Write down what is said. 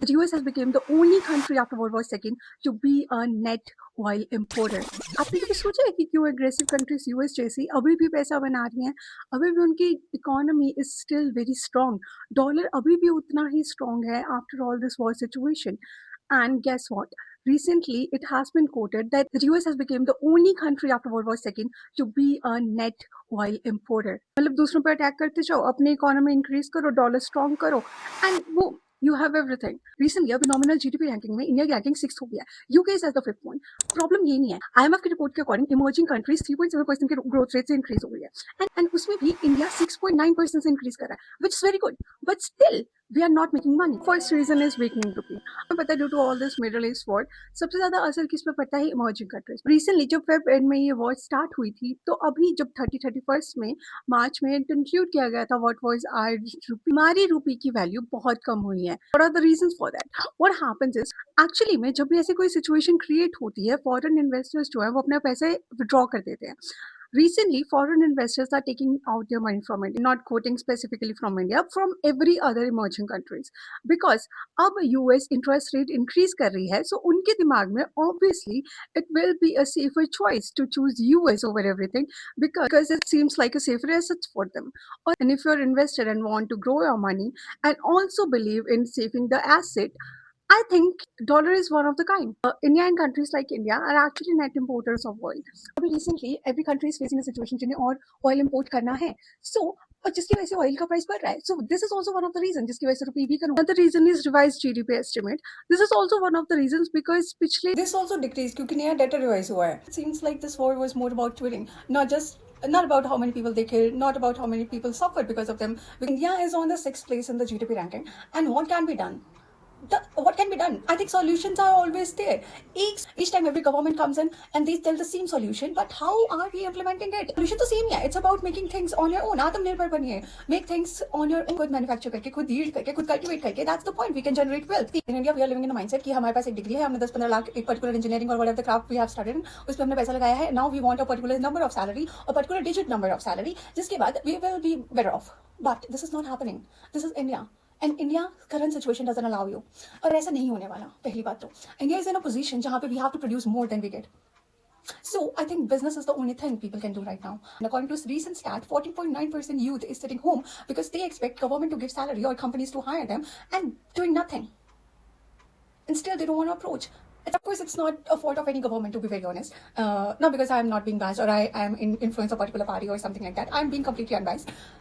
The US has become the only country after World War II to be a net oil importer. आपने कभी सोचा है कि क्यों aggressive countries US जैसी अभी भी पैसा बना रही हैं? अभी भी उनकी economy is still very strong. Dollar अभी भी उतना ही strong है after all this war situation. And guess what? Recently, it has been quoted that the US has become the only country after World War II to be a net oil importer. मतलब दूसरों पर attack करते जाओ, अपनी economy increase करो, dollar strong करो, and वो you have everything. Recently, अभी nominal GDP रैंकिंग में इंडिया की रैंकिंग 6th हो गया है, UK is as the 5th one. Problem ये नहीं है, IMF की रिपोर्ट के अकॉर्डिंग इमर्जिंग कंट्रीज 3.7% के ग्रोथ रेट से इंक्रीज हो गई है, एंड उसमें भी इंडिया 6.9% से इंक्रीज कर रहा है, which is very good. But still we are not making money. First reason is weakening rupee. हमें पता है due to all this Middle East war सबसे ज्यादा असर किस पे पड़ता है? Emerging countries. रिसेंटली जब फेब एंड में ये वॉर स्टार्ट हुई थी, तो अभी जब 31st में मार्च में कंक्लूड किया गया था व्हाट वाज आवर रूपी, हमारी रूपी की वैल्यू बहुत कम हुई है. What are the reasons for that? What happens is actually में जब भी ऐसी कोई सिचुएशन क्रिएट होती है, फॉरेन इन्वेस्टर्स जो है वो अपने पैसे विड्रॉ कर देते हैं. Recently, foreign investors are taking out their money from India, not quoting specifically from India, from every other emerging countries. Because अब US interest rate increase कर रही है, so उनके दिमाग में obviously it will be a safer choice to choose US over everything, because it seems like a safer asset for them. And if you're invested and want to grow your money and also believe in saving the asset, I think dollar is one of the kind. India and countries like India are actually net importers of oil. अभी recently every country is facing a situation जिन्हें और oil import करना है. So और जिसकी वजह से oil का price बढ़ रहा है. So this is also one of the reasons जिसकी वजह से रुपये weaken हो. Another reason is revised GDP estimate. This is also one of the reasons because पिछले This also decreased क्योंकि नया data revise हुआ है. It seems like this war was more about twitting, not about how many people they killed, not about how many people suffered because of them. India is on the 6th place in the GDP ranking, and what can be done? What can be done? I think solutions are always there. Each time every government comes in and they tell the same solution, but how are we implementing it? Solution तो same ही है. It's about making things on your own. आत्मनिर्भर बनिए. Make things on your own. खुद manufacture करके, खुद yield करके, खुद cultivate करके. That's the point. We can generate wealth. In India, we are living in a mindset कि हमारे पास एक डिग्री है, हमने 10-15 लाख एक particular engineering or whatever the craft we have studied, उस पर हमने पैसा लगाया है. Now we want a particular number of salary, a particular digit number of salary, जिसके बाद we will be better off. But this is not happening. This is India. And India current situation doesn't allow you. और ऐसा नहीं होने वाला. पहली बात तो India is in a position जहाँ पे we have to produce more than we get. So I think business is the only thing people can do right now. And according to a recent stat, 14.9% youth is sitting home because they expect government to give salary or companies to hire them and doing nothing. And still they don't want to approach. Of course, it's not a fault of any government, to be very honest. Not because I'm not being biased or I am influence a particular party or something like that. I'm being completely unbiased.